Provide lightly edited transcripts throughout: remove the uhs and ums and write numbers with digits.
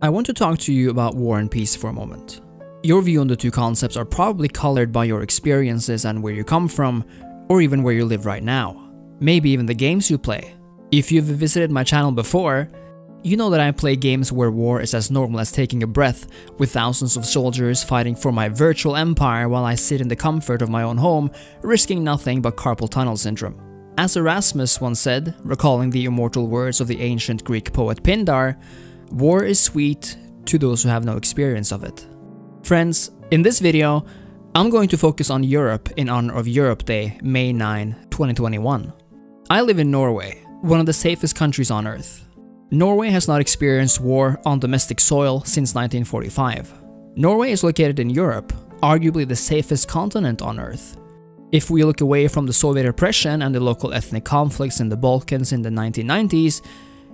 I want to talk to you about war and peace for a moment. Your view on the two concepts are probably colored by your experiences and where you come from, or even where you live right now. Maybe even the games you play. If you've visited my channel before, you know that I play games where war is as normal as taking a breath, with thousands of soldiers fighting for my virtual empire while I sit in the comfort of my own home, risking nothing but carpal tunnel syndrome. As Erasmus once said, recalling the immortal words of the ancient Greek poet Pindar, war is sweet to those who have no experience of it. Friends, in this video, I'm going to focus on Europe in honor of Europe Day, May 9, 2021. I live in Norway, one of the safest countries on earth. Norway has not experienced war on domestic soil since 1945. Norway is located in Europe, arguably the safest continent on earth. If we look away from the Soviet oppression and the local ethnic conflicts in the Balkans in the 1990s,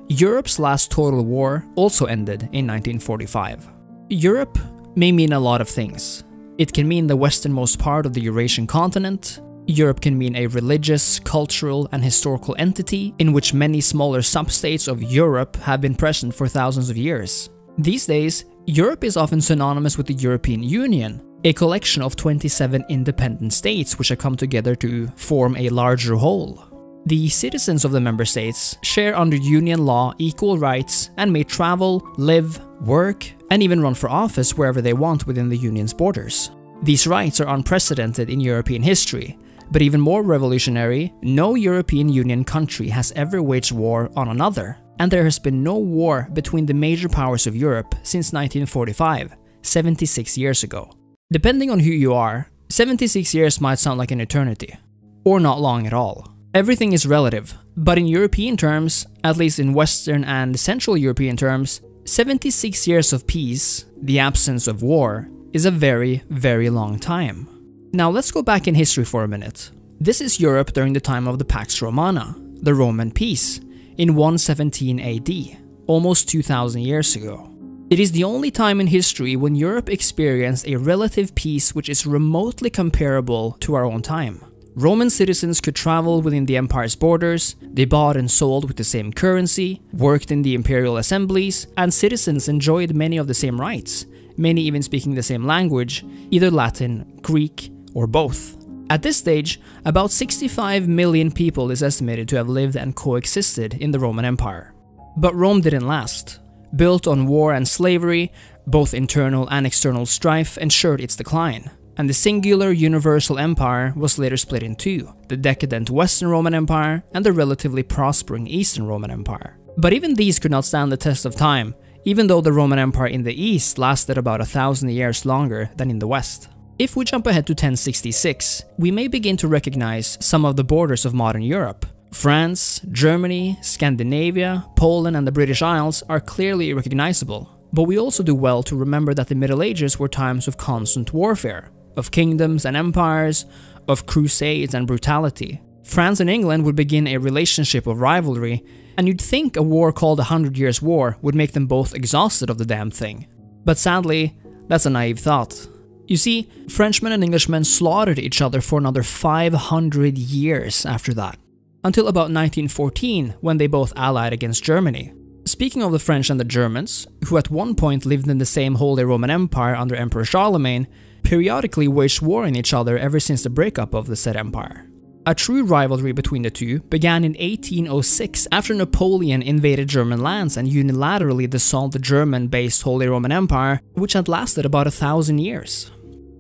Europe's last total war also ended in 1945. Europe may mean a lot of things. It can mean the westernmost part of the Eurasian continent. Europe can mean a religious, cultural, and historical entity in which many smaller sub-states of Europe have been present for thousands of years. These days, Europe is often synonymous with the European Union, a collection of 27 independent states which have come together to form a larger whole. The citizens of the member states share under union law equal rights and may travel, live, work, and even run for office wherever they want within the union's borders. These rights are unprecedented in European history, but even more revolutionary, no European Union country has ever waged war on another, and there has been no war between the major powers of Europe since 1945, 76 years ago. Depending on who you are, 76 years might sound like an eternity, or not long at all. Everything is relative, but in European terms, at least in Western and Central European terms, 76 years of peace, the absence of war, is a very, very long time. Now let's go back in history for a minute. This is Europe during the time of the Pax Romana, the Roman peace, in 117 AD, almost 2000 years ago. It is the only time in history when Europe experienced a relative peace which is remotely comparable to our own time. Roman citizens could travel within the empire's borders, they bought and sold with the same currency, worked in the imperial assemblies, and citizens enjoyed many of the same rights, many even speaking the same language, either Latin, Greek, or both. At this stage, about 65 million people is estimated to have lived and coexisted in the Roman Empire. But Rome didn't last. Built on war and slavery, both internal and external strife ensured its decline, and the singular universal empire was later split in two, the decadent Western Roman Empire and the relatively prospering Eastern Roman Empire. But even these could not stand the test of time, even though the Roman Empire in the East lasted about 1,000 years longer than in the West. If we jump ahead to 1066, we may begin to recognize some of the borders of modern Europe. France, Germany, Scandinavia, Poland, and the British Isles are clearly recognizable. But we also do well to remember that the Middle Ages were times of constant warfare, of kingdoms and empires, of crusades and brutality. France and England would begin a relationship of rivalry, and you'd think a war called the 100 Years' War would make them both exhausted of the damn thing. But sadly, that's a naive thought. You see, Frenchmen and Englishmen slaughtered each other for another 500 years after that, until about 1914 when they both allied against Germany. Speaking of the French and the Germans, who at one point lived in the same Holy Roman Empire under Emperor Charlemagne, periodically waged war on each other ever since the breakup of the said empire. A true rivalry between the two began in 1806 after Napoleon invaded German lands and unilaterally dissolved the German-based Holy Roman Empire, which had lasted about 1,000 years.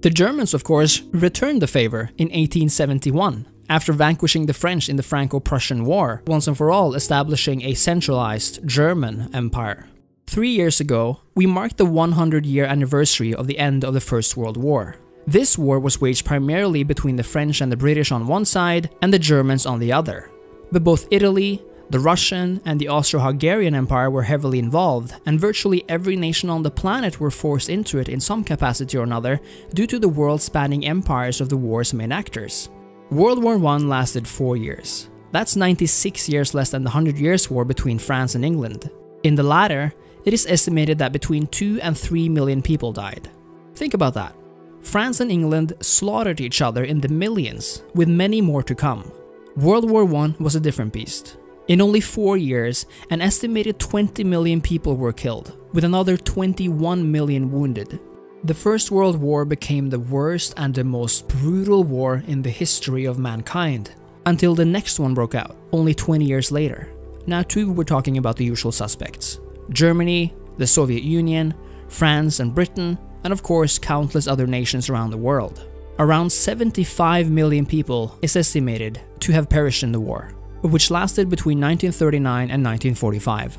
The Germans, of course, returned the favor in 1871, after vanquishing the French in the Franco-Prussian War, once and for all establishing a centralized German empire. 3 years ago, we marked the 100-year anniversary of the end of the First World War. This war was waged primarily between the French and the British on one side and the Germans on the other. But both Italy, the Russian, and the Austro-Hungarian Empire were heavily involved, and virtually every nation on the planet were forced into it in some capacity or another due to the world-spanning empires of the war's main actors. World War I lasted 4 years. That's 96 years less than the 100 Years' War between France and England. In the latter, it is estimated that between 2 and 3 million people died. Think about that. France and England slaughtered each other in the millions, with many more to come. World War I was a different beast. In only 4 years, an estimated 20 million people were killed. with another 21 million wounded. The First World War became the worst and the most brutal war in the history of mankind, until the next one broke out, only 20 years later. Now too, we're talking about the usual suspects: Germany, the Soviet Union, France and Britain, and of course countless other nations around the world. Around 75 million people is estimated to have perished in the war, which lasted between 1939 and 1945.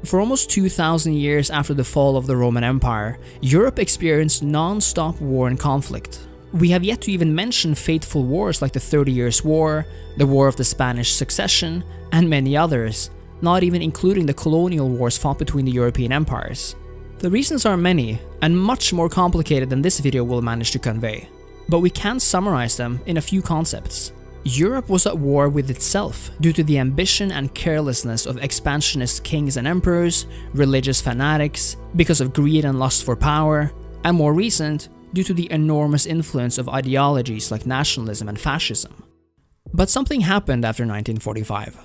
For almost 2,000 years after the fall of the Roman Empire, Europe experienced non-stop war and conflict. We have yet to even mention fateful wars like the 30 Years' War, the War of the Spanish Succession, and many others, not even including the colonial wars fought between the European empires. The reasons are many, and much more complicated than this video will manage to convey, but we can summarize them in a few concepts. Europe was at war with itself due to the ambition and carelessness of expansionist kings and emperors, religious fanatics, because of greed and lust for power, and more recent, due to the enormous influence of ideologies like nationalism and fascism. But something happened after 1945.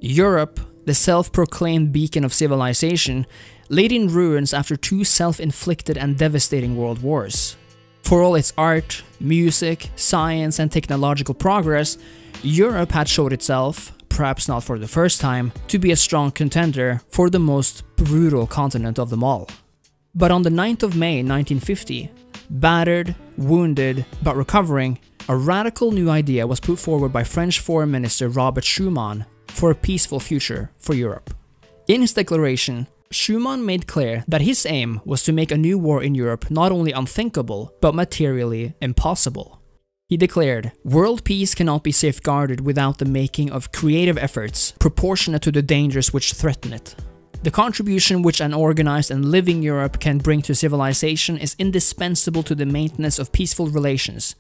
Europe, the self-proclaimed beacon of civilization, laid in ruins after two self-inflicted and devastating world wars. For all its art, music, science and technological progress, Europe had showed itself, perhaps not for the first time, to be a strong contender for the most brutal continent of them all. But on the 9th of May 1950, battered, wounded, but recovering, a radical new idea was put forward by French Foreign Minister Robert Schumann for a peaceful future for Europe. In his declaration, Schumann made clear that his aim was to make a new war in Europe not only unthinkable, but materially impossible. He declared, "World peace cannot be safeguarded without the making of creative efforts proportionate to the dangers which threaten it. The contribution which an organized and living Europe can bring to civilization is indispensable to the maintenance of peaceful relations.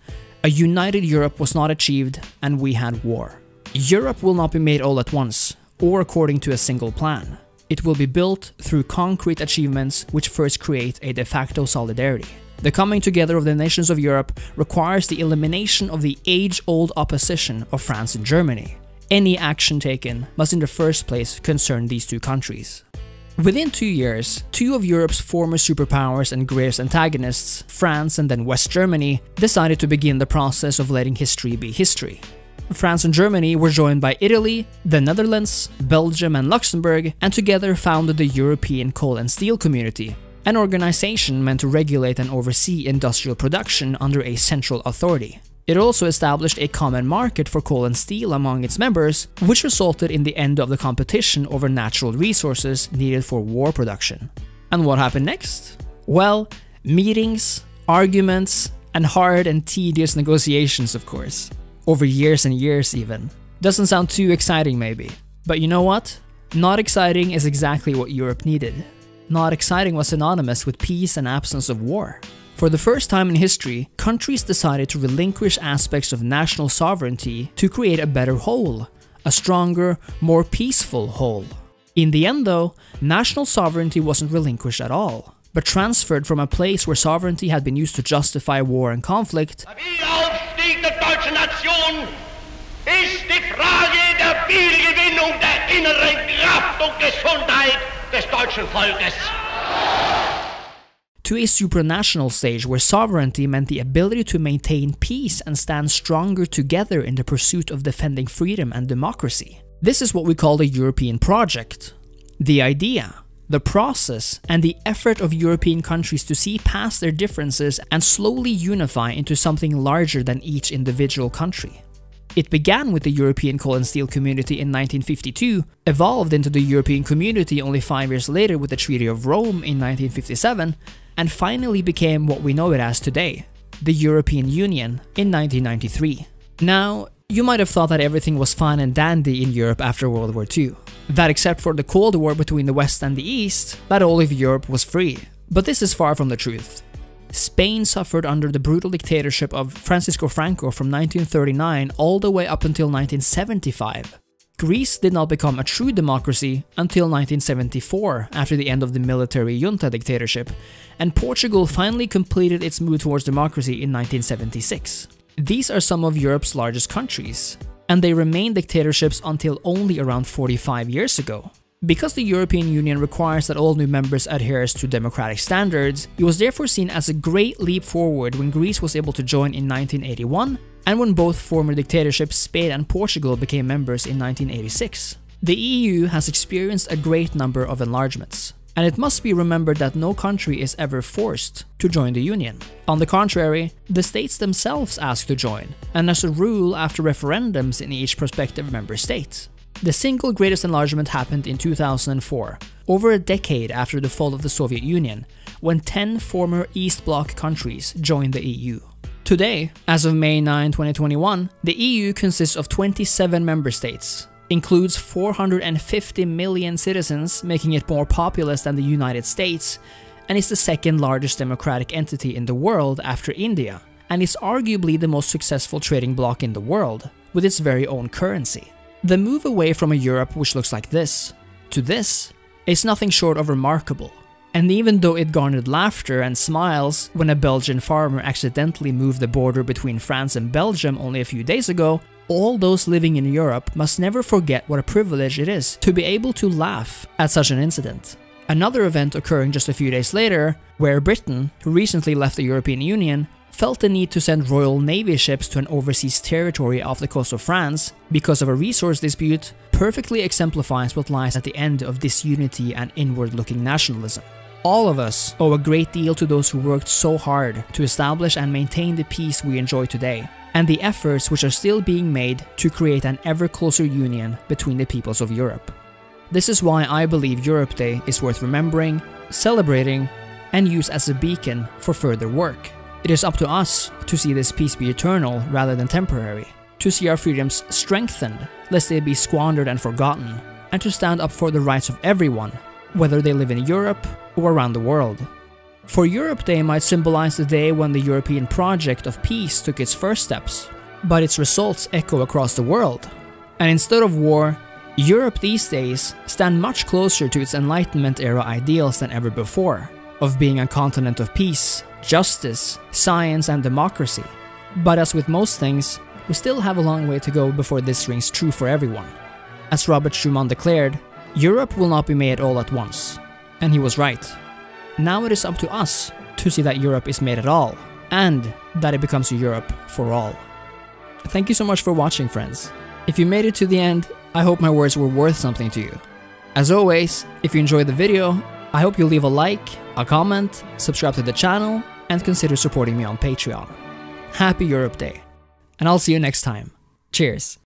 A united Europe was not achieved, and we had war. Europe will not be made all at once, or according to a single plan. It will be built through concrete achievements which first create a de facto solidarity. The coming together of the nations of Europe requires the elimination of the age-old opposition of France and Germany. Any action taken must in the first place concern these two countries." Within 2 years, two of Europe's former superpowers and greatest antagonists, France and then West Germany, decided to begin the process of letting history be history. France and Germany were joined by Italy, the Netherlands, Belgium and Luxembourg, and together founded the European Coal and Steel Community, an organization meant to regulate and oversee industrial production under a central authority. It also established a common market for coal and steel among its members, which resulted in the end of the competition over natural resources needed for war production. And what happened next? Well, meetings, arguments, and hard and tedious negotiations, of course. Over years and years even. Doesn't sound too exciting maybe. But you know what? Not exciting is exactly what Europe needed. Not exciting was synonymous with peace and absence of war. For the first time in history, countries decided to relinquish aspects of national sovereignty to create a better whole, a stronger, more peaceful whole. In the end though, national sovereignty wasn't relinquished at all, but transferred from a place where sovereignty had been used to justify war and conflict der deutschen Nation ist die Frage der Wiedergewinnung der inneren Kraft und Gesundheit des deutschen Volkes. To a supranational stage where sovereignty meant the ability to maintain peace and stand stronger together in the pursuit of defending freedom and democracy. This is what we call the European project. The idea, the process, and the effort of European countries to see past their differences and slowly unify into something larger than each individual country. It began with the European Coal and Steel Community in 1952, evolved into the European Community only 5 years later with the Treaty of Rome in 1957, and finally became what we know it as today, the European Union in 1993. Now, you might have thought that everything was fine and dandy in Europe after World War II. That except for the Cold War between the West and the East, that all of Europe was free. But this is far from the truth. Spain suffered under the brutal dictatorship of Francisco Franco from 1939 all the way up until 1975. Greece did not become a true democracy until 1974 after the end of the military junta dictatorship, and Portugal finally completed its move towards democracy in 1976. These are some of Europe's largest countries, and they remained dictatorships until only around 45 years ago. Because the European Union requires that all new members adhere to democratic standards, it was therefore seen as a great leap forward when Greece was able to join in 1981, and when both former dictatorships Spain and Portugal became members in 1986. The EU has experienced a great number of enlargements, and it must be remembered that no country is ever forced to join the Union. On the contrary, the states themselves ask to join, and as a rule after referendums in each prospective member state. The single greatest enlargement happened in 2004, over a decade after the fall of the Soviet Union, when 10 former East Bloc countries joined the EU. Today, as of May 9, 2021, the EU consists of 27 member states, includes 450 million citizens, making it more populous than the United States, and is the second largest democratic entity in the world after India, and is arguably the most successful trading bloc in the world, with its very own currency. The move away from a Europe which looks like this, to this, is nothing short of remarkable. And even though it garnered laughter and smiles when a Belgian farmer accidentally moved the border between France and Belgium only a few days ago, all those living in Europe must never forget what a privilege it is to be able to laugh at such an incident. Another event occurring just a few days later, where Britain, who recently left the European Union, felt the need to send Royal Navy ships to an overseas territory off the coast of France because of a resource dispute, perfectly exemplifies what lies at the end of disunity and inward-looking nationalism. All of us owe a great deal to those who worked so hard to establish and maintain the peace we enjoy today, and the efforts which are still being made to create an ever closer union between the peoples of Europe. This is why I believe Europe Day is worth remembering, celebrating, and use as a beacon for further work. It is up to us to see this peace be eternal rather than temporary, to see our freedoms strengthened lest they be squandered and forgotten, and to stand up for the rights of everyone, whether they live in Europe or around the world. For Europe Day might symbolize the day when the European project of peace took its first steps, but its results echo across the world. And instead of war, Europe these days stand much closer to its Enlightenment era ideals than ever before, of being a continent of peace, justice, science, and democracy. But as with most things, we still have a long way to go before this rings true for everyone. As Robert Schumann declared, Europe will not be made all at once. And he was right. Now it is up to us to see that Europe is made at all, and that it becomes a Europe for all. Thank you so much for watching, friends. If you made it to the end, I hope my words were worth something to you. As always, if you enjoyed the video, I hope you'll leave a like, a comment, subscribe to the channel, and consider supporting me on Patreon. Happy Europe Day, and I'll see you next time. Cheers!